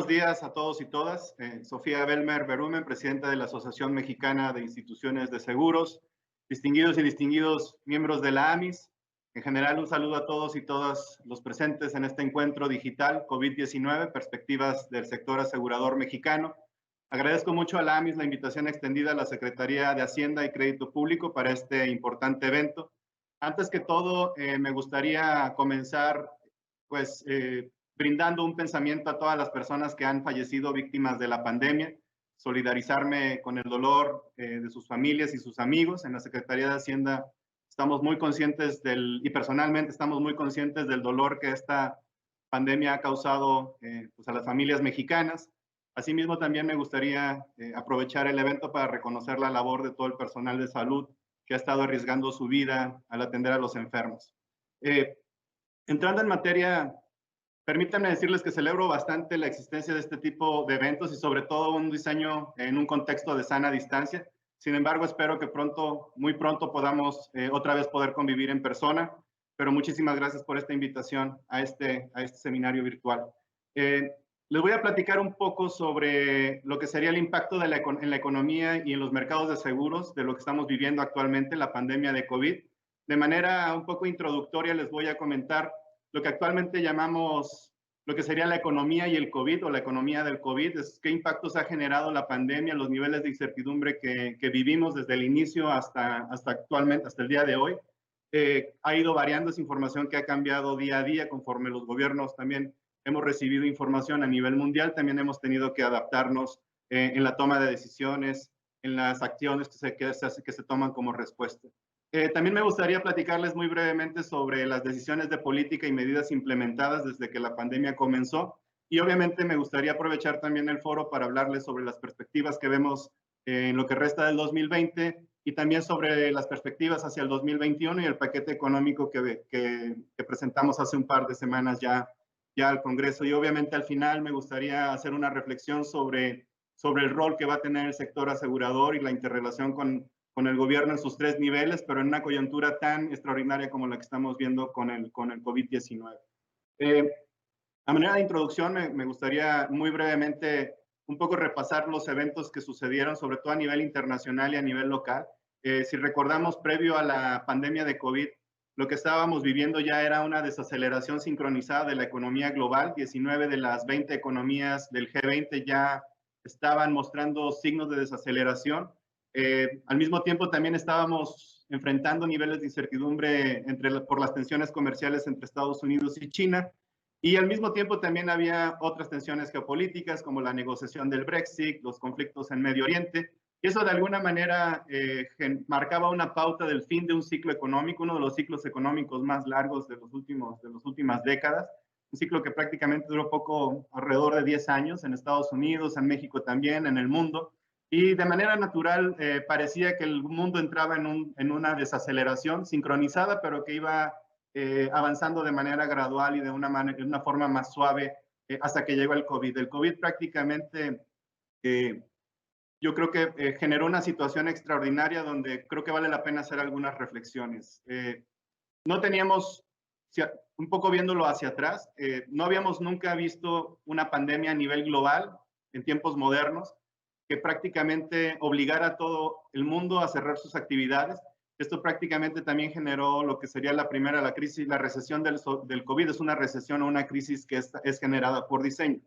Buenos días a todos y todas. Sofía Belmer Berumen, presidenta de la Asociación Mexicana de Instituciones de Seguros, distinguidos y distinguidos miembros de la AMIS. En general, un saludo a todos y todas los presentes en este encuentro digital COVID-19, perspectivas del sector asegurador mexicano. Agradezco mucho a la AMIS la invitación extendida a la Secretaría de Hacienda y Crédito Público para este importante evento. Antes que todo, me gustaría comenzar, pues, brindando un pensamiento a todas las personas que han fallecido víctimas de la pandemia, solidarizarme con el dolor de sus familias y sus amigos. En la Secretaría de Hacienda estamos muy conscientes y personalmente estamos muy conscientes del dolor que esta pandemia ha causado pues a las familias mexicanas. Asimismo, también me gustaría aprovechar el evento para reconocer la labor de todo el personal de salud que ha estado arriesgando su vida al atender a los enfermos. Entrando en materia, permítanme decirles que celebro bastante la existencia de este tipo de eventos y sobre todo un diseño en un contexto de sana distancia. Sin embargo, espero que muy pronto podamos otra vez poder convivir en persona, pero muchísimas gracias por esta invitación a este seminario virtual. Les voy a platicar un poco sobre lo que sería el impacto en la economía y en los mercados de seguros de lo que estamos viviendo actualmente, la pandemia de COVID. De manera un poco introductoria les voy a comentar lo que actualmente llamamos lo que sería la economía y el COVID o la economía del COVID, es qué impactos ha generado la pandemia, los niveles de incertidumbre que vivimos desde el inicio hasta actualmente, hasta el día de hoy. Ha ido variando esa información que ha cambiado día a día conforme los gobiernos también hemos recibido información a nivel mundial, también hemos tenido que adaptarnos en la toma de decisiones, en las acciones que se toman como respuesta. También me gustaría platicarles muy brevemente sobre las decisiones de política y medidas implementadas desde que la pandemia comenzó. Y obviamente me gustaría aprovechar también el foro para hablarles sobre las perspectivas que vemos en lo que resta del 2020 y también sobre las perspectivas hacia el 2021 y el paquete económico que presentamos hace un par de semanas ya al Congreso. Y obviamente al final me gustaría hacer una reflexión sobre el rol que va a tener el sector asegurador y la interrelación con el gobierno en sus tres niveles, pero en una coyuntura tan extraordinaria como la que estamos viendo con el COVID-19. A manera de introducción, me gustaría muy brevemente un poco repasar los eventos que sucedieron, sobre todo a nivel internacional y a nivel local. Si recordamos, previo a la pandemia de COVID, lo que estábamos viviendo ya era una desaceleración sincronizada de la economía global. 19 de las 20 economías del G20 ya estaban mostrando signos de desaceleración. Al mismo tiempo también estábamos enfrentando niveles de incertidumbre por las tensiones comerciales entre Estados Unidos y China, y al mismo tiempo también había otras tensiones geopolíticas como la negociación del Brexit, los conflictos en Medio Oriente, y eso de alguna manera marcaba una pauta del fin de un ciclo económico, uno de los ciclos económicos más largos de las últimas décadas, un ciclo que prácticamente duró poco, alrededor de 10 años en Estados Unidos, en México también, en el mundo. Y de manera natural parecía que el mundo entraba en una desaceleración sincronizada, pero que iba avanzando de manera gradual y de una forma más suave hasta que llegó el COVID. El COVID prácticamente yo creo que generó una situación extraordinaria donde creo que vale la pena hacer algunas reflexiones. No teníamos, un poco viéndolo hacia atrás, no habíamos nunca visto una pandemia a nivel global en tiempos modernos que prácticamente obligara a todo el mundo a cerrar sus actividades. Esto prácticamente también generó lo que sería la crisis, la recesión del COVID. Es una recesión o una crisis que es generada por diseño.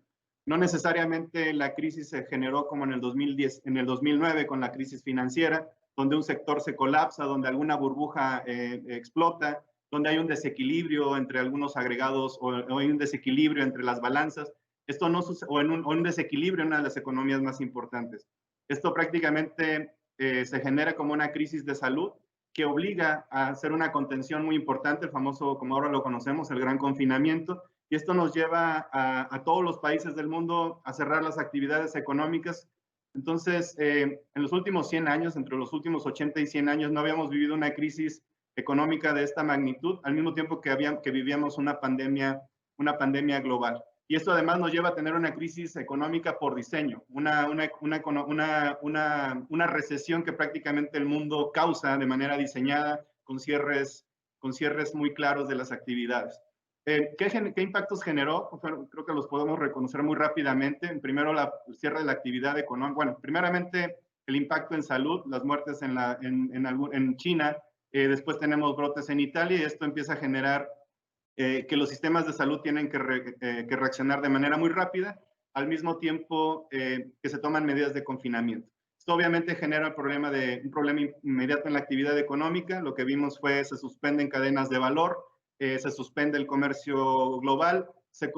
No necesariamente la crisis se generó como en el 2009 con la crisis financiera, donde un sector se colapsa, donde alguna burbuja explota, donde hay un desequilibrio entre algunos agregados o hay un desequilibrio entre las balanzas. Esto no sucede, o un desequilibrio en una de las economías más importantes. Esto prácticamente se genera como una crisis de salud que obliga a hacer una contención muy importante, el famoso, como ahora lo conocemos, el gran confinamiento, y esto nos lleva a todos los países del mundo a cerrar las actividades económicas. Entonces, en los últimos 100 años, entre los últimos 80 y 100 años, no habíamos vivido una crisis económica de esta magnitud, al mismo tiempo que vivíamos una pandemia global. Y esto además nos lleva a tener una crisis económica por diseño, una recesión que prácticamente el mundo causa de manera diseñada con cierres muy claros de las actividades. ¿Qué impactos generó? Bueno, creo que los podemos reconocer muy rápidamente. Primero, el cierre de la actividad económica. Bueno, primeramente, el impacto en salud, las muertes en China. Después tenemos brotes en Italia y esto empieza a generar que los sistemas de salud tienen que reaccionar de manera muy rápida, al mismo tiempo que se toman medidas de confinamiento. Esto obviamente genera un problema inmediato en la actividad económica. Lo que vimos fue se suspenden cadenas de valor, se suspende el comercio global, se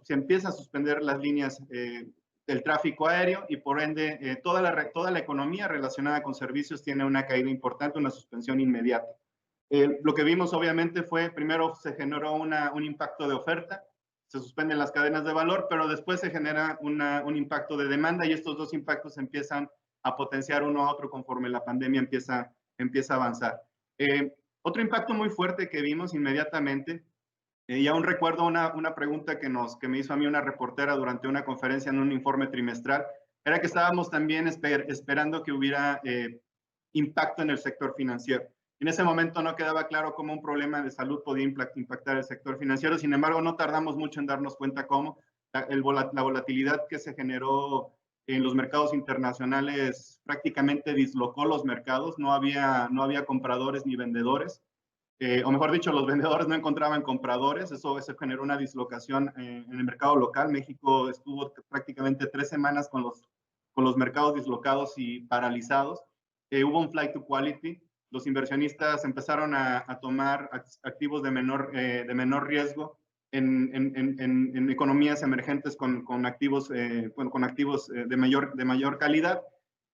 empieza a suspender las líneas del tráfico aéreo y por ende toda la economía relacionada con servicios tiene una caída importante, una suspensión inmediata. Lo que vimos obviamente fue, primero se generó un impacto de oferta, se suspenden las cadenas de valor, pero después se genera un impacto de demanda y estos dos impactos empiezan a potenciar uno a otro conforme la pandemia empieza a avanzar. Otro impacto muy fuerte que vimos inmediatamente, y aún recuerdo una pregunta que me hizo a mí una reportera durante una conferencia en un informe trimestral, era que estábamos también esperando que hubiera impacto en el sector financiero. En ese momento no quedaba claro cómo un problema de salud podía impactar el sector financiero, sin embargo no tardamos mucho en darnos cuenta cómo la volatilidad que se generó en los mercados internacionales prácticamente dislocó los mercados, no había compradores ni vendedores, o mejor dicho, los vendedores no encontraban compradores, eso generó una dislocación en el mercado local. México estuvo prácticamente 3 semanas con los mercados dislocados y paralizados. Hubo un flight to quality, los inversionistas empezaron a tomar activos de menor riesgo en economías emergentes con activos de mayor calidad.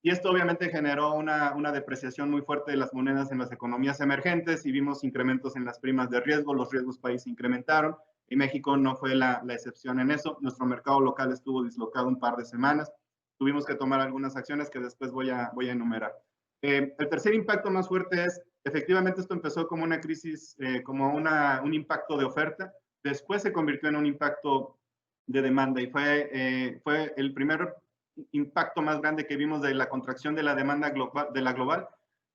Y esto obviamente generó una depreciación muy fuerte de las monedas en las economías emergentes y vimos incrementos en las primas de riesgo, los riesgos país se incrementaron y México no fue la excepción en eso. Nuestro mercado local estuvo dislocado un par de semanas. Tuvimos que tomar algunas acciones que después voy a enumerar. El tercer impacto más fuerte es, efectivamente esto empezó como una crisis, como un impacto de oferta, después se convirtió en un impacto de demanda y fue el primer impacto más grande que vimos de la contracción de la demanda global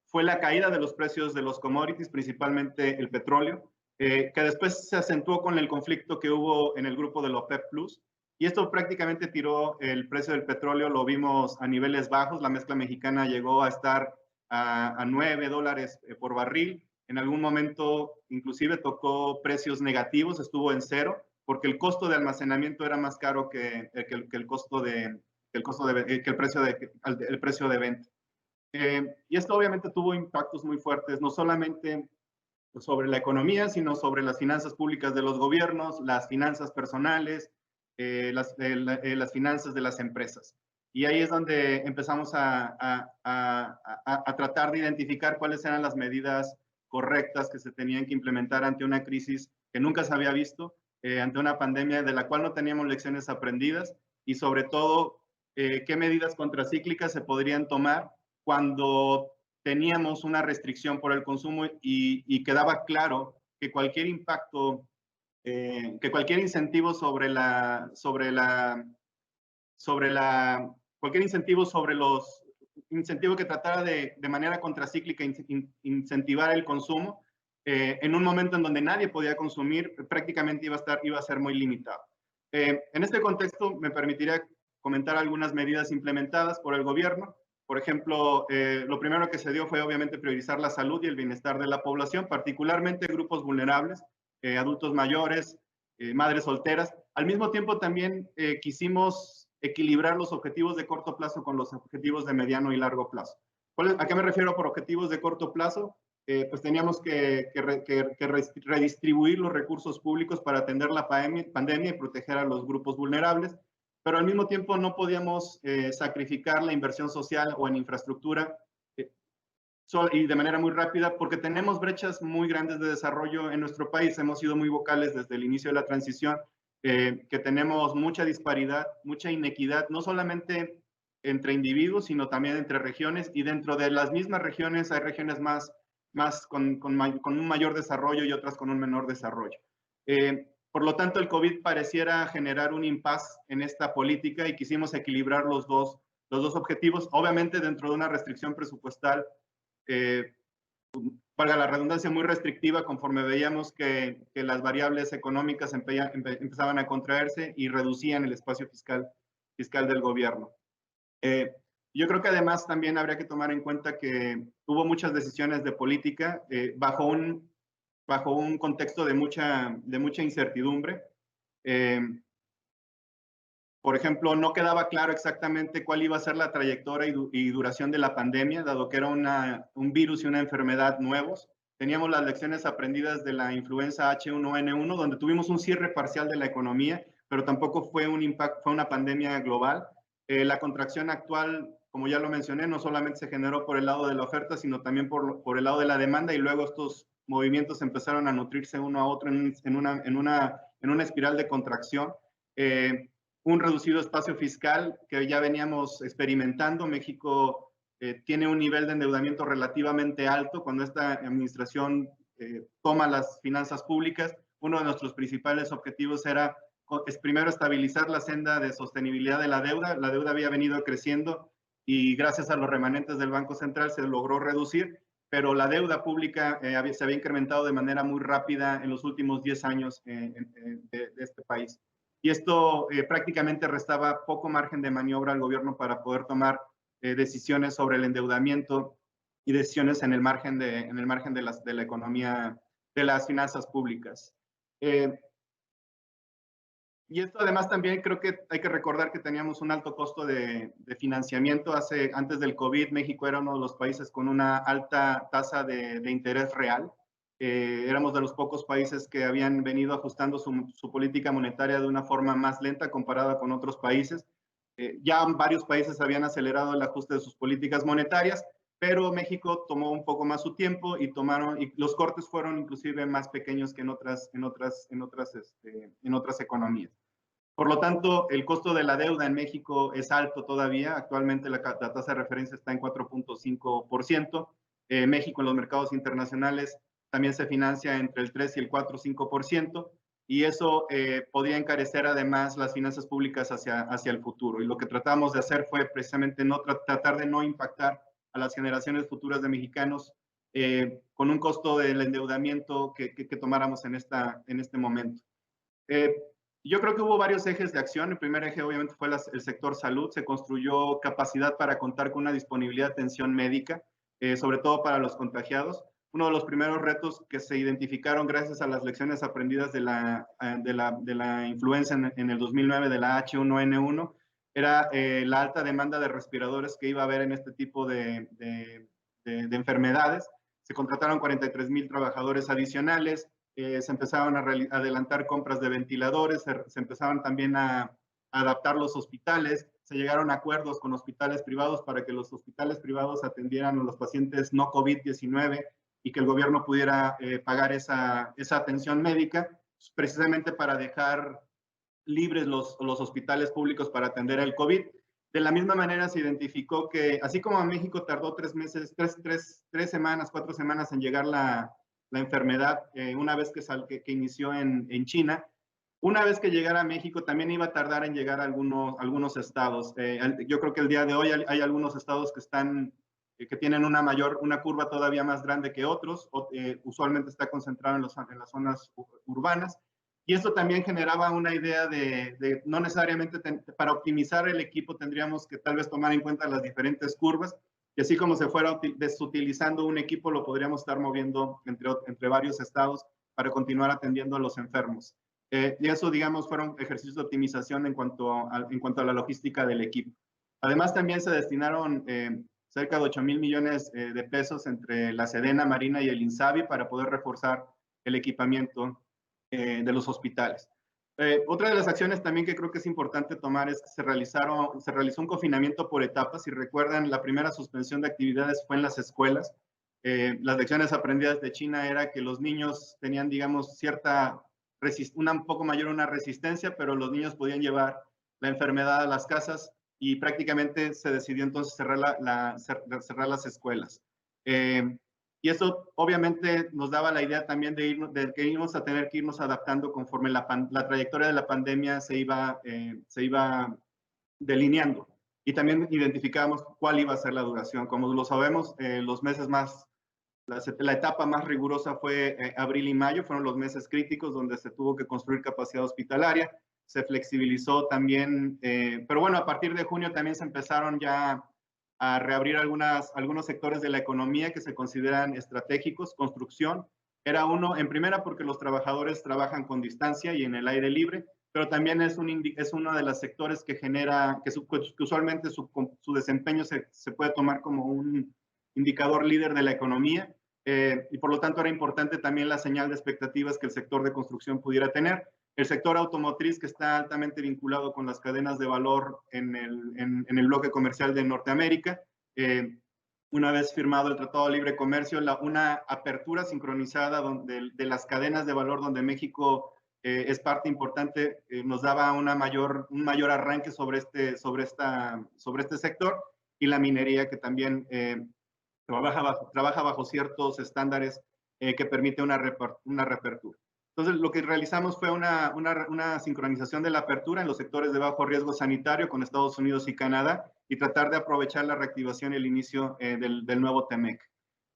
fue la caída de los precios de los commodities, principalmente el petróleo, que después se acentuó con el conflicto que hubo en el grupo de la OPEP Plus. Y esto prácticamente tiró el precio del petróleo, lo vimos a niveles bajos, la mezcla mexicana llegó a estar a $9 por barril, en algún momento inclusive tocó precios negativos, estuvo en cero, porque el costo de almacenamiento era más caro que el precio de venta. Y esto obviamente tuvo impactos muy fuertes, no solamente sobre la economía, sino sobre las finanzas públicas de los gobiernos, las finanzas personales, las finanzas de las empresas. Y ahí es donde empezamos a tratar de identificar cuáles eran las medidas correctas que se tenían que implementar ante una crisis que nunca se había visto, ante una pandemia de la cual no teníamos lecciones aprendidas y sobre todo qué medidas contracíclicas se podrían tomar cuando teníamos una restricción por el consumo y quedaba claro que cualquier impacto, que cualquier incentivo cualquier incentivo que tratara de manera contracíclica incentivar el consumo, en un momento en donde nadie podía consumir, prácticamente iba a ser muy limitado. En este contexto, me permitiría comentar algunas medidas implementadas por el gobierno. Por ejemplo, lo primero que se dio fue obviamente priorizar la salud y el bienestar de la población, particularmente grupos vulnerables, adultos mayores, madres solteras. Al mismo tiempo también quisimos equilibrar los objetivos de corto plazo con los objetivos de mediano y largo plazo. ¿A qué me refiero por objetivos de corto plazo? Pues teníamos que redistribuir los recursos públicos para atender la pandemia y proteger a los grupos vulnerables, pero al mismo tiempo no podíamos sacrificar la inversión social o en infraestructura y de manera muy rápida porque tenemos brechas muy grandes de desarrollo en nuestro país. Hemos sido muy vocales desde el inicio de la transición, que tenemos mucha disparidad, mucha inequidad, no solamente entre individuos, sino también entre regiones, y dentro de las mismas regiones hay regiones con un mayor desarrollo y otras con un menor desarrollo. Por lo tanto, el COVID pareciera generar un impasse en esta política y quisimos equilibrar los dos objetivos, obviamente dentro de una restricción presupuestal valga la redundancia, muy restrictiva conforme veíamos que las variables económicas empezaban a contraerse y reducían el espacio fiscal del gobierno. Yo creo que además también habría que tomar en cuenta que hubo muchas decisiones de política bajo un contexto de mucha incertidumbre. Por ejemplo, no quedaba claro exactamente cuál iba a ser la trayectoria y duración de la pandemia, dado que era un virus y una enfermedad nuevos. Teníamos las lecciones aprendidas de la influenza H1N1, donde tuvimos un cierre parcial de la economía, pero tampoco fue un impacto, fue una pandemia global. La contracción actual, como ya lo mencioné, no solamente se generó por el lado de la oferta, sino también por el lado de la demanda, y luego estos movimientos empezaron a nutrirse uno a otro en una espiral de contracción. Un reducido espacio fiscal que ya veníamos experimentando. México tiene un nivel de endeudamiento relativamente alto. Cuando esta administración toma las finanzas públicas, uno de nuestros principales objetivos es primero estabilizar la senda de sostenibilidad de la deuda. La deuda había venido creciendo y gracias a los remanentes del Banco Central se logró reducir, pero la deuda pública se había incrementado de manera muy rápida en los últimos 10 años de este país. Y esto prácticamente restaba poco margen de maniobra al gobierno para poder tomar decisiones sobre el endeudamiento y decisiones en el margen de la economía, de las finanzas públicas. Y esto además también creo que hay que recordar que teníamos un alto costo de financiamiento. Antes del COVID, México era uno de los países con una alta tasa de interés real. Éramos de los pocos países que habían venido ajustando su política monetaria de una forma más lenta comparada con otros países. Ya varios países habían acelerado el ajuste de sus políticas monetarias, pero México tomó un poco más su tiempo y los cortes fueron inclusive más pequeños que en otras economías. Por lo tanto, el costo de la deuda en México es alto todavía. Actualmente la tasa de referencia está en 4.5%. México en los mercados internacionales también se financia entre el 3 y el 4 o 5%, y eso podría encarecer además las finanzas públicas hacia el futuro. Y lo que tratamos de hacer fue precisamente tratar de no impactar a las generaciones futuras de mexicanos con un costo del endeudamiento que tomáramos en este momento. Yo creo que hubo varios ejes de acción. El primer eje obviamente fue el sector salud. Se construyó capacidad para contar con una disponibilidad de atención médica, sobre todo para los contagiados. Uno de los primeros retos que se identificaron gracias a las lecciones aprendidas de la influenza en el 2009, de la H1N1, era la alta demanda de respiradores que iba a haber en este tipo de enfermedades. Se contrataron 43,000 trabajadores adicionales. Se empezaron a adelantar compras de ventiladores, se empezaron también a adaptar los hospitales, se llegaron a acuerdos con hospitales privados para que los hospitales privados atendieran a los pacientes no COVID-19 y que el gobierno pudiera pagar esa atención médica, precisamente para dejar libres los hospitales públicos para atender el COVID. De la misma manera se identificó que, así como a México tardó 3 semanas, 4 semanas en llegar la enfermedad, una vez que inició en China, una vez que llegara a México también iba a tardar en llegar a algunos estados. Yo creo que el día de hoy hay algunos estados que tienen una curva todavía más grande que otros. Usualmente está concentrado en las zonas urbanas. Y esto también generaba una idea de no necesariamente para optimizar el equipo tendríamos que tal vez tomar en cuenta las diferentes curvas, y así como se fuera desutilizando un equipo, lo podríamos estar moviendo entre varios estados para continuar atendiendo a los enfermos. Y eso, digamos, fueron ejercicios de optimización en cuanto a la logística del equipo. Además, también se destinaron cerca de 8,000 millones de pesos entre la Sedena, Marina y el INSABI para poder reforzar el equipamiento de los hospitales. Otra de las acciones también que creo que es importante tomar es que se realizó un confinamiento por etapas. Si recuerdan, la primera suspensión de actividades fue en las escuelas. Las lecciones aprendidas de China era que los niños tenían, digamos, un poco mayor una resistencia, pero los niños podían llevar la enfermedad a las casas y prácticamente se decidió entonces cerrar las escuelas. Y eso obviamente nos daba la idea también de que íbamos a tener que irnos adaptando conforme la trayectoria de la pandemia se iba delineando. Y también identificábamos cuál iba a ser la duración. Como lo sabemos, los meses más La etapa más rigurosa fue abril y mayo, fueron los meses críticos donde se tuvo que construir capacidad hospitalaria, se flexibilizó también, pero bueno, a partir de junio también se empezaron ya a reabrir algunos sectores de la economía que se consideran estratégicos. Construcción era uno, en primera porque los trabajadores trabajan con distancia y en el aire libre, pero también es uno de los sectores que genera, que usualmente su desempeño se puede tomar como un indicador líder de la economía, y por lo tanto era importante también la señal de expectativas que el sector de construcción pudiera tener. El sector automotriz, que está altamente vinculado con las cadenas de valor en el bloque comercial de Norteamérica, una vez firmado el Tratado de Libre Comercio, una apertura sincronizada de las cadenas de valor donde México es parte importante, nos daba un mayor arranque sobre este sector, y la minería, que también trabaja bajo ciertos estándares que permite una reapertura. Entonces, lo que realizamos fue una sincronización de la apertura en los sectores de bajo riesgo sanitario con Estados Unidos y Canadá, y tratar de aprovechar la reactivación y el inicio del nuevo TEMEC.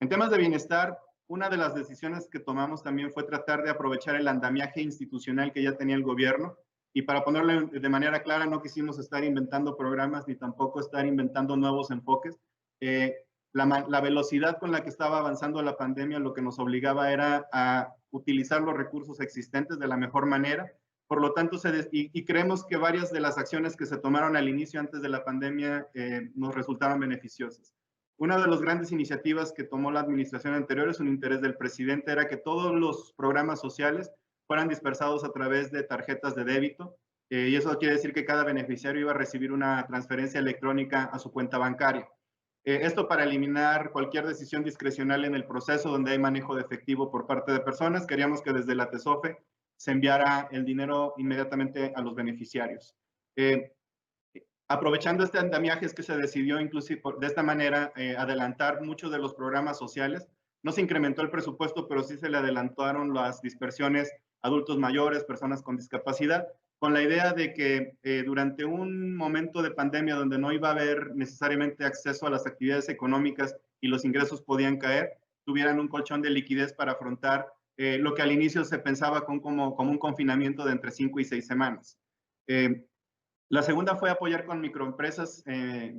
En temas de bienestar, una de las decisiones que tomamos también fue tratar de aprovechar el andamiaje institucional que ya tenía el gobierno, y para ponerlo de manera clara, no quisimos estar inventando programas ni tampoco estar inventando nuevos enfoques. La velocidad con la que estaba avanzando la pandemia lo que nos obligaba era a utilizar los recursos existentes de la mejor manera. Por lo tanto, y creemos que varias de las acciones que se tomaron al inicio, antes de la pandemia, nos resultaron beneficiosas. Una de las grandes iniciativas que tomó la administración anterior, es un interés del presidente, era que todos los programas sociales fueran dispersados a través de tarjetas de débito, y eso quiere decir que cada beneficiario iba a recibir una transferencia electrónica a su cuenta bancaria. Esto para eliminar cualquier decisión discrecional en el proceso donde hay manejo de efectivo por parte de personas. Queríamos que desde la TESOFE se enviara el dinero inmediatamente a los beneficiarios. Aprovechando este andamiaje es que se decidió inclusive de esta manera adelantar muchos de los programas sociales. No se incrementó el presupuesto, pero sí se le adelantaron las dispersiones a adultos mayores, personas con discapacidad, con la idea de que durante un momento de pandemia donde no iba a haber necesariamente acceso a las actividades económicas y los ingresos podían caer, tuvieran un colchón de liquidez para afrontar lo que al inicio se pensaba como un confinamiento de entre 5 y 6 semanas. La segunda fue apoyar con microempresas,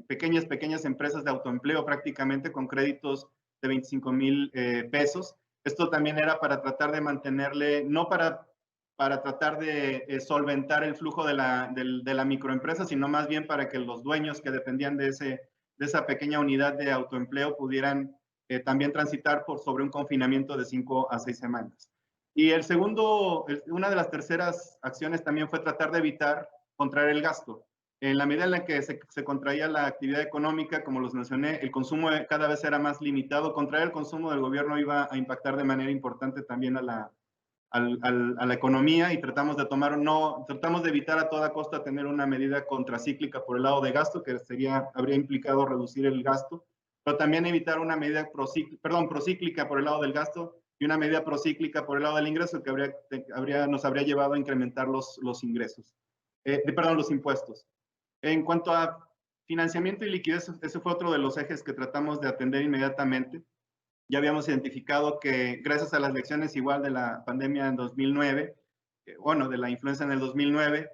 pequeñas empresas de autoempleo, prácticamente con créditos de 25,000 pesos. Esto también era para tratar de mantenerle, no para tratar de solventar el flujo de la microempresa, sino más bien para que los dueños que dependían de esa pequeña unidad de autoempleo pudieran también transitar sobre un confinamiento de 5 a 6 semanas. Y una de las terceras acciones también fue tratar de evitar contraer el gasto. En la medida en la que se contraía la actividad económica, como los mencioné, el consumo cada vez era más limitado. Contraer el consumo del gobierno iba a impactar de manera importante también a la economía, y tratamos de evitar a toda costa tener una medida contracíclica por el lado de gasto, que habría implicado reducir el gasto, pero también evitar una medida procíclica por el lado del gasto y una medida procíclica por el lado del ingreso, que nos habría llevado a incrementar los ingresos. Los impuestos. En cuanto a financiamiento y liquidez, ese fue otro de los ejes que tratamos de atender inmediatamente. Ya habíamos identificado que gracias a las lecciones igual de la pandemia en 2009, de la influenza en el 2009,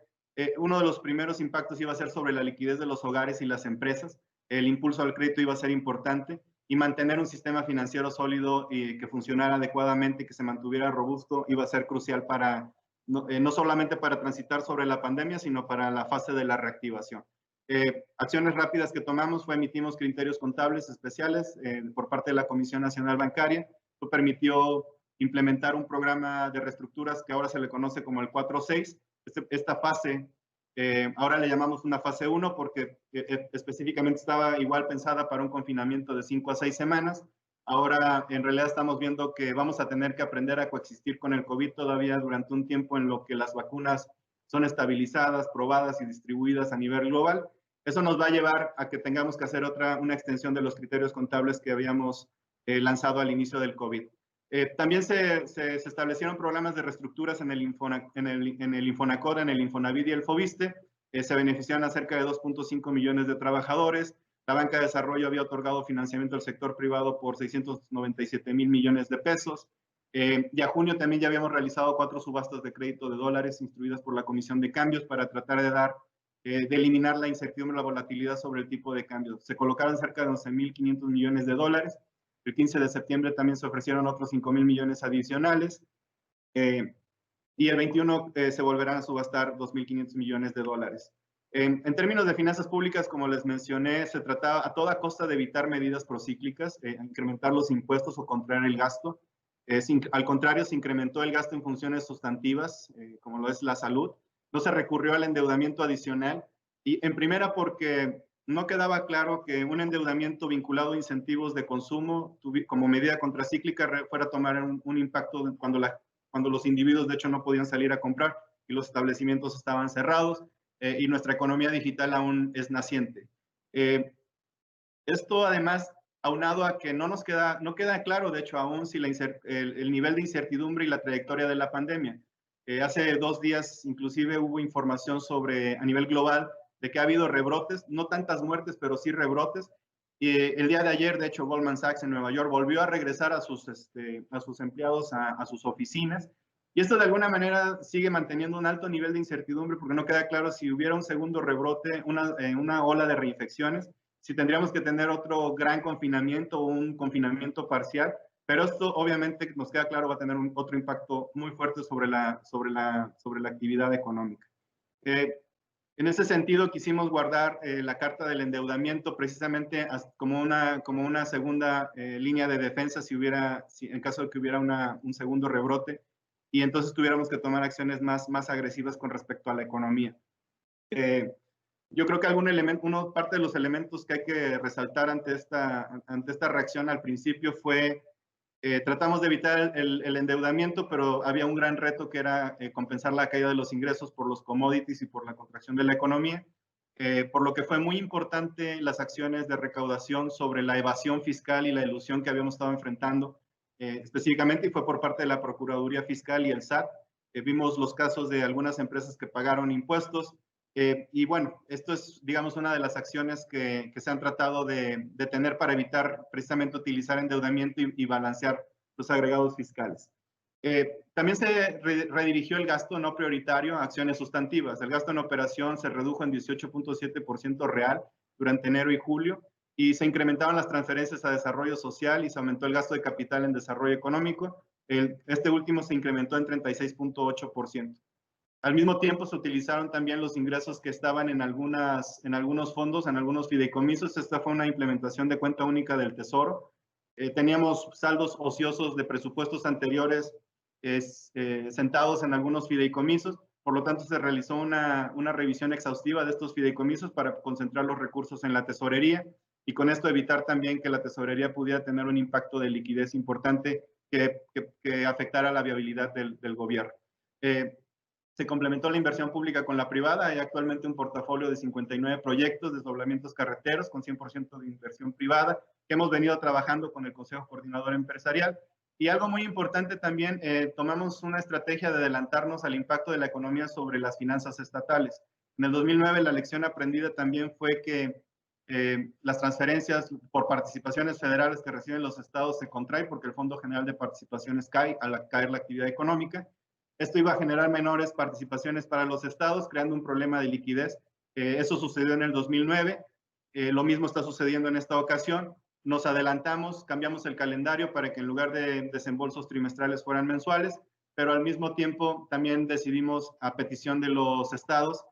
uno de los primeros impactos iba a ser sobre la liquidez de los hogares y las empresas. El impulso al crédito iba a ser importante, y mantener un sistema financiero sólido y que funcionara adecuadamente y que se mantuviera robusto iba a ser crucial no solamente para transitar sobre la pandemia, sino para la fase de la reactivación. Acciones rápidas que tomamos emitimos criterios contables especiales por parte de la Comisión Nacional Bancaria. Esto permitió implementar un programa de reestructuras que ahora se le conoce como el 4.6. Esta fase, ahora le llamamos una fase 1 porque específicamente estaba igual pensada para un confinamiento de 5 a 6 semanas. Ahora, en realidad, estamos viendo que vamos a tener que aprender a coexistir con el COVID todavía durante un tiempo en lo que las vacunas son estabilizadas, probadas y distribuidas a nivel global. Eso nos va a llevar a que tengamos que hacer una extensión de los criterios contables que habíamos lanzado al inicio del COVID. También se establecieron programas de reestructuras en el Infonacot, en el Infonavit y el Foviste. Se beneficiaron a cerca de 2.5 millones de trabajadores. La banca de desarrollo había otorgado financiamiento al sector privado por 697,000 millones de pesos. Y a junio también ya habíamos realizado 4 subastas de crédito de dólares instruidas por la Comisión de Cambios para tratar de eliminar la incertidumbre, la volatilidad sobre el tipo de cambio. Se colocaron cerca de 11,500 millones de dólares. El 15 de septiembre también se ofrecieron otros 5,000 millones adicionales. Y el 21 se volverán a subastar 2,500 millones de dólares. En términos de finanzas públicas, como les mencioné, se trataba a toda costa de evitar medidas procíclicas, incrementar los impuestos o contraer el gasto. Al contrario, se incrementó el gasto en funciones sustantivas, como lo es la salud. No se recurrió al endeudamiento adicional. Y en primera, porque no quedaba claro que un endeudamiento vinculado a incentivos de consumo como medida contracíclica fuera a tomar un impacto cuando los individuos, de hecho, no podían salir a comprar y los establecimientos estaban cerrados. Y nuestra economía digital aún es naciente. Esto además, aunado a que no queda claro, de hecho, aún si el nivel de incertidumbre y la trayectoria de la pandemia. Hace 2 días, inclusive, hubo información a nivel global de que ha habido rebrotes, no tantas muertes, pero sí rebrotes. Y el día de ayer, de hecho, Goldman Sachs en Nueva York volvió a regresar a sus empleados a sus oficinas. Y esto de alguna manera sigue manteniendo un alto nivel de incertidumbre porque no queda claro si hubiera un segundo rebrote, una ola de reinfecciones, si tendríamos que tener otro gran confinamiento o un confinamiento parcial, pero esto obviamente nos queda claro va a tener otro impacto muy fuerte sobre la actividad económica. En ese sentido, quisimos guardar la carta del endeudamiento precisamente como una segunda línea de defensa en caso de que hubiera un segundo rebrote y entonces tuviéramos que tomar acciones más agresivas con respecto a la economía. Yo creo que parte de los elementos que hay que resaltar ante esta reacción al principio fue tratamos de evitar el endeudamiento, pero había un gran reto que era compensar la caída de los ingresos por los commodities y por la contracción de la economía, por lo que fue muy importante las acciones de recaudación sobre la evasión fiscal y la elusión que habíamos estado enfrentando, específicamente, y fue por parte de la Procuraduría Fiscal y el SAT. Vimos los casos de algunas empresas que pagaron impuestos, y bueno, esto es, digamos, una de las acciones que se han tratado de tener para evitar precisamente utilizar endeudamiento y balancear los agregados fiscales. También se redirigió el gasto no prioritario a acciones sustantivas. El gasto en operación se redujo en 18,7% real durante enero y julio y se incrementaron las transferencias a desarrollo social y se aumentó el gasto de capital en desarrollo económico. Este último se incrementó en 36,8%. Al mismo tiempo se utilizaron también los ingresos que estaban en algunos fondos, en algunos fideicomisos. Esta fue una implementación de cuenta única del Tesoro. Teníamos saldos ociosos de presupuestos anteriores sentados en algunos fideicomisos. Por lo tanto, se realizó una revisión exhaustiva de estos fideicomisos para concentrar los recursos en la tesorería y con esto evitar también que la tesorería pudiera tener un impacto de liquidez importante que afectara la viabilidad del gobierno. Se complementó la inversión pública con la privada. Hay actualmente un portafolio de 59 proyectos, desdoblamientos carreteros con 100% de inversión privada, que hemos venido trabajando con el Consejo Coordinador Empresarial. Y algo muy importante también, tomamos una estrategia de adelantarnos al impacto de la economía sobre las finanzas estatales. En el 2009 la lección aprendida también fue que las transferencias por participaciones federales que reciben los estados se contraen porque el Fondo General de Participaciones cae al caer la actividad económica. Esto iba a generar menores participaciones para los estados, creando un problema de liquidez. Eso sucedió en el 2009. Lo mismo está sucediendo en esta ocasión. Nos adelantamos, cambiamos el calendario para que en lugar de desembolsos trimestrales fueran mensuales, pero al mismo tiempo también decidimos, a petición de los estados,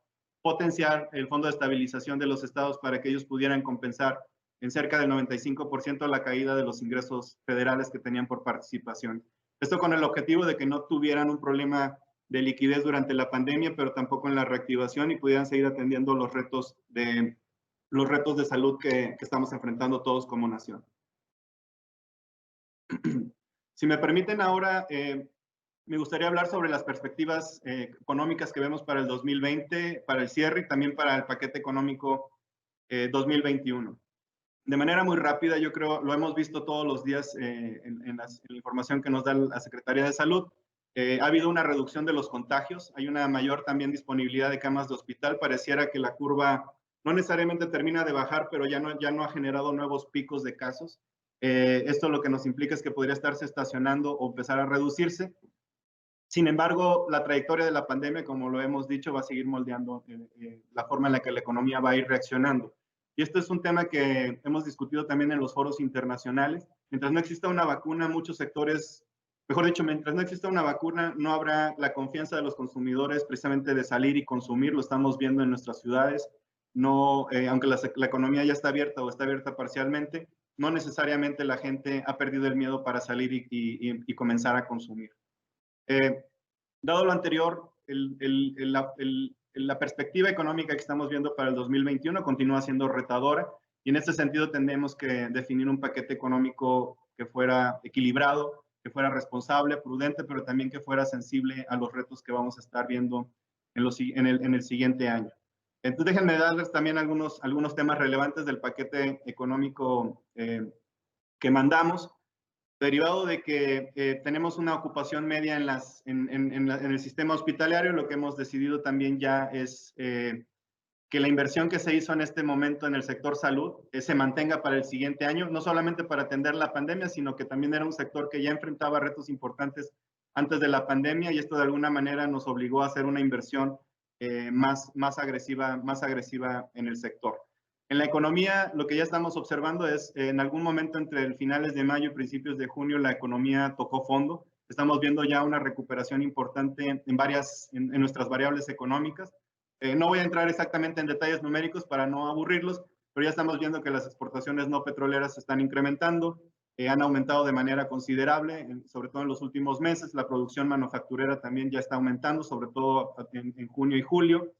potenciar el Fondo de Estabilización de los estados para que ellos pudieran compensar en cerca del 95% la caída de los ingresos federales que tenían por participación. Esto con el objetivo de que no tuvieran un problema de liquidez durante la pandemia, pero tampoco en la reactivación y pudieran seguir atendiendo los retos de salud que estamos enfrentando todos como nación. Si me permiten ahora, me gustaría hablar sobre las perspectivas económicas que vemos para el 2020, para el cierre y también para el paquete económico 2021. De manera muy rápida, yo creo, lo hemos visto todos los días en la información que nos da la Secretaría de Salud. Ha habido una reducción de los contagios, hay una mayor también disponibilidad de camas de hospital. Pareciera que la curva no necesariamente termina de bajar, pero ya no ha generado nuevos picos de casos. Esto lo que nos implica es que podría estarse estacionando o empezar a reducirse. Sin embargo, la trayectoria de la pandemia, como lo hemos dicho, va a seguir moldeando la forma en la que la economía va a ir reaccionando. Y esto es un tema que hemos discutido también en los foros internacionales. Mientras no exista una vacuna, muchos sectores, mejor dicho, mientras no exista una vacuna, no habrá la confianza de los consumidores precisamente de salir y consumir. Lo estamos viendo en nuestras ciudades. No, aunque la economía ya está abierta o está abierta parcialmente, no necesariamente la gente ha perdido el miedo para salir y comenzar a consumir. Dado lo anterior, la perspectiva económica que estamos viendo para el 2021 continúa siendo retadora y en este sentido tenemos que definir un paquete económico que fuera equilibrado, que fuera responsable, prudente, pero también que fuera sensible a los retos que vamos a estar viendo en el siguiente año. Entonces déjenme darles también algunos temas relevantes del paquete económico que mandamos. Derivado de que tenemos una ocupación media en el sistema hospitalario, lo que hemos decidido también ya es que la inversión que se hizo en este momento en el sector salud se mantenga para el siguiente año, no solamente para atender la pandemia, sino que también era un sector que ya enfrentaba retos importantes antes de la pandemia y esto de alguna manera nos obligó a hacer una inversión más agresiva en el sector. En la economía, lo que ya estamos observando es, en algún momento entre finales de mayo y principios de junio, la economía tocó fondo. Estamos viendo ya una recuperación importante en nuestras variables económicas. No voy a entrar exactamente en detalles numéricos para no aburrirlos, pero ya estamos viendo que las exportaciones no petroleras se están incrementando, han aumentado de manera considerable, sobre todo en los últimos meses. La producción manufacturera también ya está aumentando, sobre todo en junio y julio.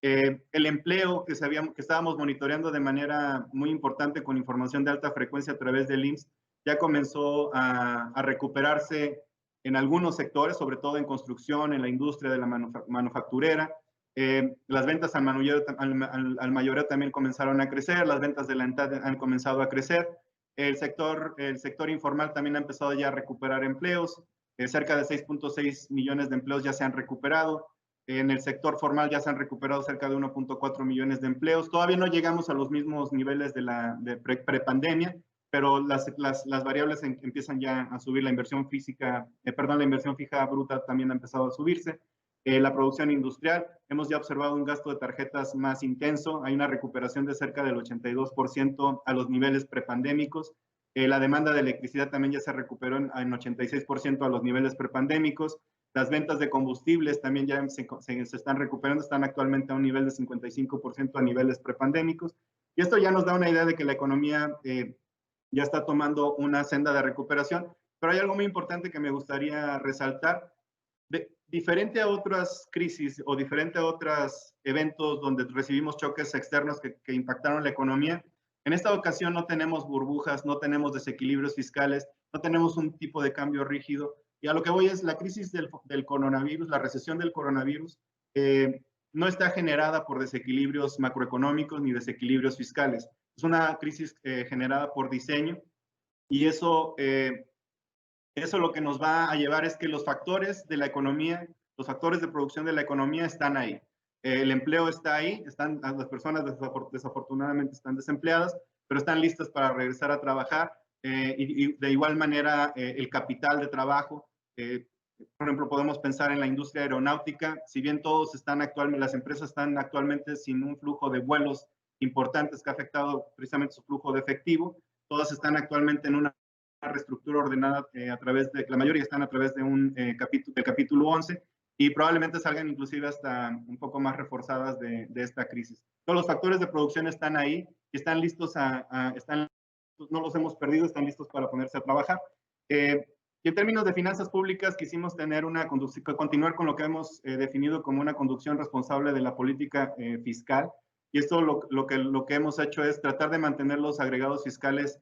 El empleo que estábamos monitoreando de manera muy importante con información de alta frecuencia a través del IMSS ya comenzó a recuperarse en algunos sectores, sobre todo en construcción, en la industria de la manufacturera. Las ventas al mayoreo también comenzaron a crecer, las ventas de la entidad han comenzado a crecer. El sector informal también ha empezado ya a recuperar empleos. Cerca de 6.6 millones de empleos ya se han recuperado. En el sector formal ya se han recuperado cerca de 1.4 millones de empleos. Todavía no llegamos a los mismos niveles de prepandemia, pero las variables empiezan ya a subir. La inversión fija bruta también ha empezado a subirse. La producción industrial, hemos ya observado un gasto de tarjetas más intenso. Hay una recuperación de cerca del 82% a los niveles prepandémicos. La demanda de electricidad también ya se recuperó en 86% a los niveles prepandémicos. Las ventas de combustibles también ya se están recuperando, están actualmente a un nivel de 55% a niveles prepandémicos. Y esto ya nos da una idea de que la economía ya está tomando una senda de recuperación. Pero hay algo muy importante que me gustaría resaltar. Diferente a otras crisis o diferente a otros eventos donde recibimos choques externos que impactaron la economía, en esta ocasión no tenemos burbujas, no tenemos desequilibrios fiscales, no tenemos un tipo de cambio rígido. Y a lo que voy es la crisis del coronavirus, la recesión del coronavirus, no está generada por desequilibrios macroeconómicos ni desequilibrios fiscales. Es una crisis generada por diseño y eso lo que nos va a llevar es que los factores de la economía, los factores de producción de la economía están ahí. El empleo está ahí, las personas desafortunadamente están desempleadas, pero están listas para regresar a trabajar. Y de igual manera el capital de trabajo, por ejemplo, podemos pensar en la industria aeronáutica. Si bien las empresas están actualmente sin un flujo de vuelos importantes que ha afectado precisamente su flujo de efectivo, todas están actualmente en una reestructura ordenada la mayoría están a través de del capítulo 11 y probablemente salgan inclusive hasta un poco más reforzadas de esta crisis. Todos los factores de producción están ahí y están listos no los hemos perdido, están listos para ponerse a trabajar. Y en términos de finanzas públicas, quisimos continuar con lo que hemos definido como una conducción responsable de la política fiscal. Y esto lo que hemos hecho es tratar de mantener los agregados fiscales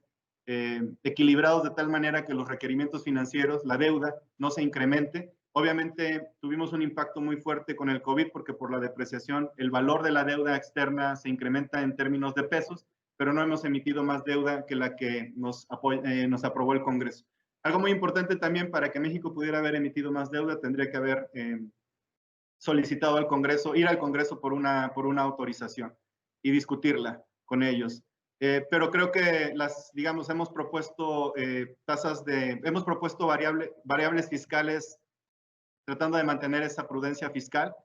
equilibrados de tal manera que los requerimientos financieros, la deuda, no se incremente. Obviamente tuvimos un impacto muy fuerte con el COVID porque por la depreciación el valor de la deuda externa se incrementa en términos de pesos, pero no hemos emitido más deuda que la que nos aprobó el Congreso. Algo muy importante también, para que México pudiera haber emitido más deuda, tendría que haber solicitado al Congreso, ir al Congreso por una autorización. y discutirla con ellos. Pero creo que digamos, hemos propuesto hemos propuesto variables fiscales tratando de mantener esa prudencia fiscal.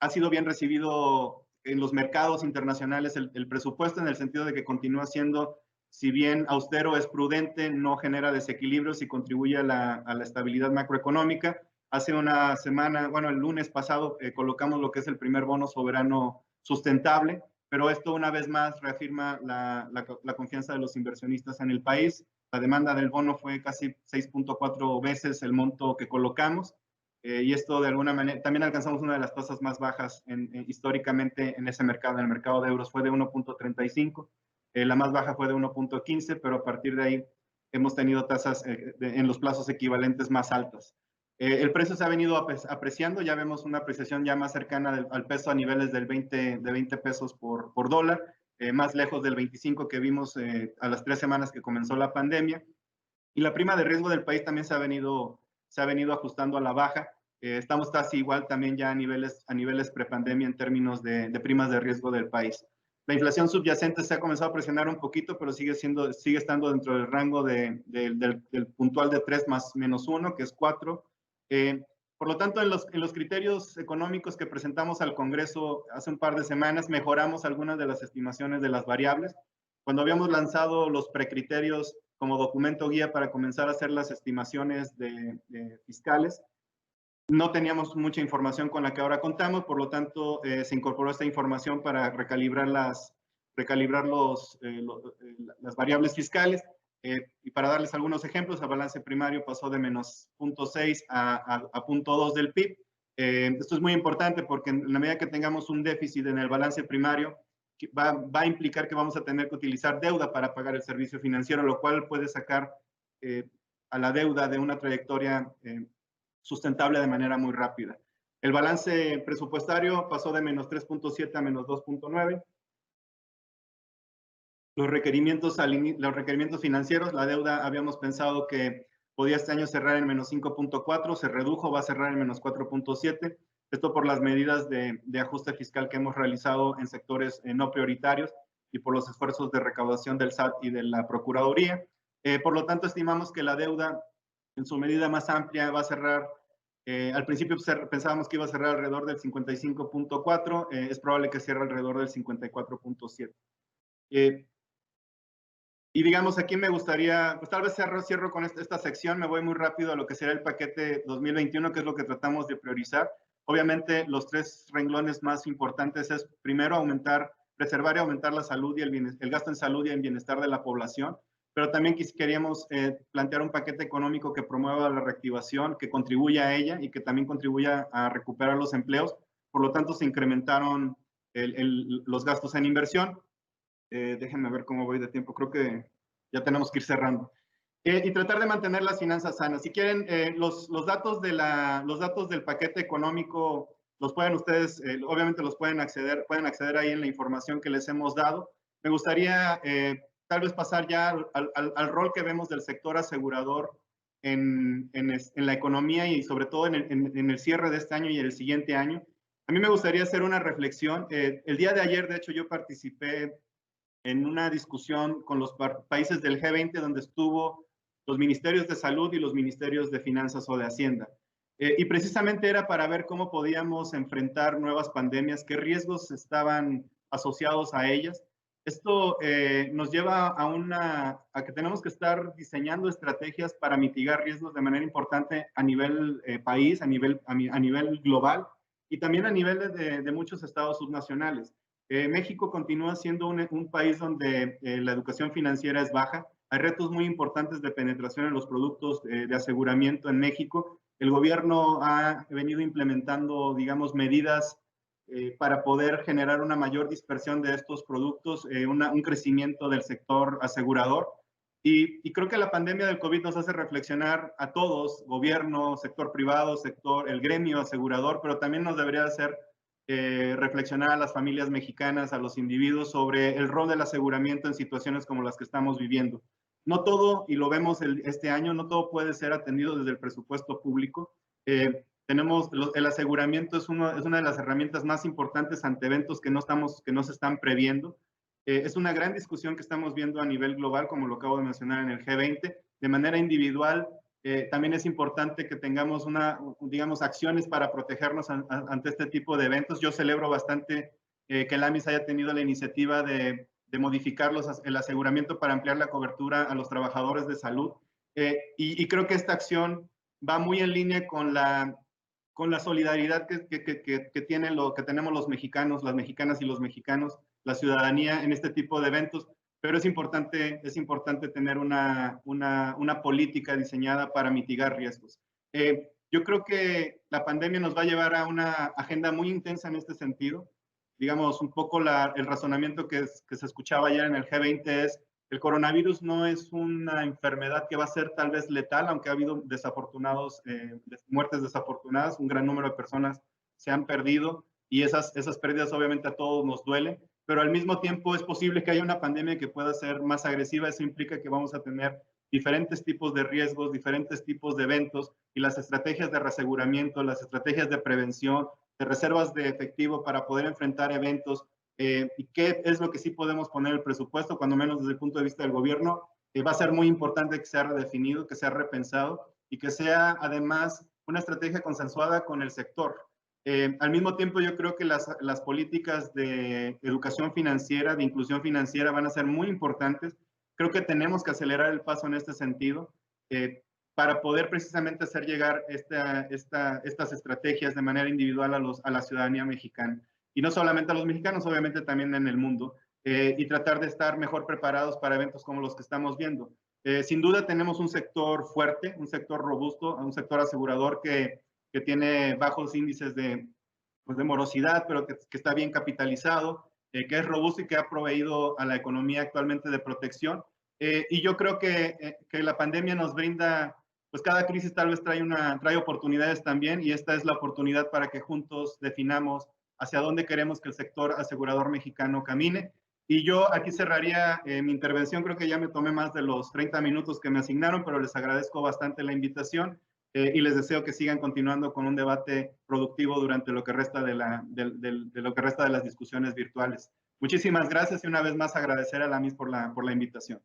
Ha sido bien recibido en los mercados internacionales el presupuesto, en el sentido de que continúa siendo, si bien austero, es prudente, no genera desequilibrios y contribuye a la estabilidad macroeconómica. Hace una semana, bueno, el lunes pasado, colocamos lo que es el primer bono soberano sustentable, pero esto una vez más reafirma la confianza de los inversionistas en el país. La demanda del bono fue casi 6.4 veces el monto que colocamos. Y esto de alguna manera, también alcanzamos una de las tasas más bajas históricamente en ese mercado, en el mercado de euros fue de 1.35, la más baja fue de 1.15, pero a partir de ahí hemos tenido tasas en los plazos equivalentes más altas. El precio se ha venido apreciando, ya vemos una apreciación ya más cercana al peso a niveles de 20 pesos por dólar, más lejos del 25 que vimos a las 3 semanas que comenzó la pandemia. Y la prima de riesgo del país también se ha venido ajustando a la baja. Estamos casi igual también ya a niveles prepandemia en términos de primas de riesgo del país. La inflación subyacente se ha comenzado a presionar un poquito, pero sigue estando dentro del rango del puntual de 3 más menos 1, que es 4. Por lo tanto, en los criterios económicos que presentamos al Congreso hace un par de semanas, mejoramos algunas de las estimaciones de las variables. Cuando habíamos lanzado los precriterios como documento guía para comenzar a hacer las estimaciones fiscales, no teníamos mucha información con la que ahora contamos, por lo tanto se incorporó esta información para recalibrar las variables fiscales. Y para darles algunos ejemplos, el balance primario pasó de menos 0.6 a 0.2 del PIB. Esto es muy importante porque en la medida que tengamos un déficit en el balance primario, va a implicar que vamos a tener que utilizar deuda para pagar el servicio financiero, lo cual puede sacar a la deuda de una trayectoria sustentable de manera muy rápida. El balance presupuestario pasó de menos 3.7 a menos 2.9. Los requerimientos financieros, la deuda habíamos pensado que podía este año cerrar en menos 5.4, se redujo, va a cerrar en menos 4.7. Esto por las medidas de ajuste fiscal que hemos realizado en sectores no prioritarios y por los esfuerzos de recaudación del SAT y de la Procuraduría. Por lo tanto, estimamos que la deuda en su medida más amplia va a cerrar, al principio pensábamos que iba a cerrar alrededor del 55.4, es probable que cierre alrededor del 54.7. Y digamos, aquí me gustaría, pues tal vez cierro con esta sección, me voy muy rápido a lo que será el paquete 2021, que es lo que tratamos de priorizar. Obviamente, los 3 renglones más importantes es, primero, preservar y aumentar la salud y el gasto en salud y en bienestar de la población, pero también queríamos plantear un paquete económico que promueva la reactivación, que contribuya a ella y que también contribuya a recuperar los empleos. Por lo tanto, se incrementaron los gastos en inversión. Déjenme ver cómo voy de tiempo, creo que ya tenemos que ir cerrando. Y tratar de mantener las finanzas sanas. Si quieren, los datos del paquete económico los pueden ustedes, obviamente los pueden acceder ahí en la información que les hemos dado. Me gustaría tal vez pasar ya al rol que vemos del sector asegurador en la economía y sobre todo en el cierre de este año y el siguiente año. A mí me gustaría hacer una reflexión. El día de ayer, de hecho, yo participé en una discusión con los países del G20 donde estuvo los ministerios de salud y los ministerios de finanzas o de hacienda. Y precisamente era para ver cómo podíamos enfrentar nuevas pandemias, qué riesgos estaban asociados a ellas. Esto nos lleva a que tenemos que estar diseñando estrategias para mitigar riesgos de manera importante a nivel país, a nivel global y también a nivel de muchos estados subnacionales. México continúa siendo un país donde la educación financiera es baja. Hay retos muy importantes de penetración en los productos de aseguramiento en México. El gobierno ha venido implementando, digamos, medidas para poder generar una mayor dispersión de estos productos, un crecimiento del sector asegurador. Y creo que la pandemia del COVID nos hace reflexionar a todos, gobierno, sector privado, el gremio asegurador, pero también nos debería hacer reflexionar a las familias mexicanas, a los individuos sobre el rol del aseguramiento en situaciones como las que estamos viviendo. No todo, y lo vemos este año, no todo puede ser atendido desde el presupuesto público. El aseguramiento es una de las herramientas más importantes ante eventos que no se están previendo. Es una gran discusión que estamos viendo a nivel global, como lo acabo de mencionar en el G20. De manera individual, también es importante que tengamos digamos, acciones para protegernos ante este tipo de eventos. Yo celebro bastante que el AMIS haya tenido la iniciativa de modificar el aseguramiento para ampliar la cobertura a los trabajadores de salud. Y creo que esta acción va muy en línea con la solidaridad que tenemos los mexicanos, las mexicanas y los mexicanos, la ciudadanía en este tipo de eventos, pero es importante tener una política diseñada para mitigar riesgos. Yo creo que la pandemia nos va a llevar a una agenda muy intensa en este sentido. Digamos, un poco el razonamiento que se escuchaba ayer en el G20 es: el coronavirus no es una enfermedad que va a ser tal vez letal, aunque ha habido muertes desafortunadas, un gran número de personas se han perdido y esas pérdidas obviamente a todos nos duelen, pero al mismo tiempo es posible que haya una pandemia que pueda ser más agresiva. Eso implica que vamos a tener diferentes tipos de riesgos, diferentes tipos de eventos, y las estrategias de reaseguramiento, las estrategias de prevención, de reservas de efectivo para poder enfrentar eventos, y qué es lo que sí podemos poner en el presupuesto, cuando menos desde el punto de vista del gobierno, va a ser muy importante que sea redefinido, que sea repensado y que sea además una estrategia consensuada con el sector. Al mismo tiempo, yo creo que las políticas de educación financiera, de inclusión financiera, van a ser muy importantes. Creo que tenemos que acelerar el paso en este sentido, para poder precisamente hacer llegar estas estrategias de manera individual a la ciudadanía mexicana. Y no solamente a los mexicanos, obviamente también en el mundo, y tratar de estar mejor preparados para eventos como los que estamos viendo. Sin duda tenemos un sector fuerte, un sector robusto, un sector asegurador que tiene bajos índices pues de morosidad, pero que está bien capitalizado, que es robusto y que ha proveído a la economía actualmente de protección. Y yo creo que la pandemia nos brinda, pues cada crisis tal vez trae oportunidades también, y esta es la oportunidad para que juntos definamos hacia dónde queremos que el sector asegurador mexicano camine. Y yo aquí cerraría mi intervención. Creo que ya me tomé más de los 30 minutos que me asignaron, pero les agradezco bastante la invitación, y les deseo que sigan continuando con un debate productivo durante lo que resta de lo que resta de las discusiones virtuales. Muchísimas gracias, y una vez más agradecer a la MIS por la invitación.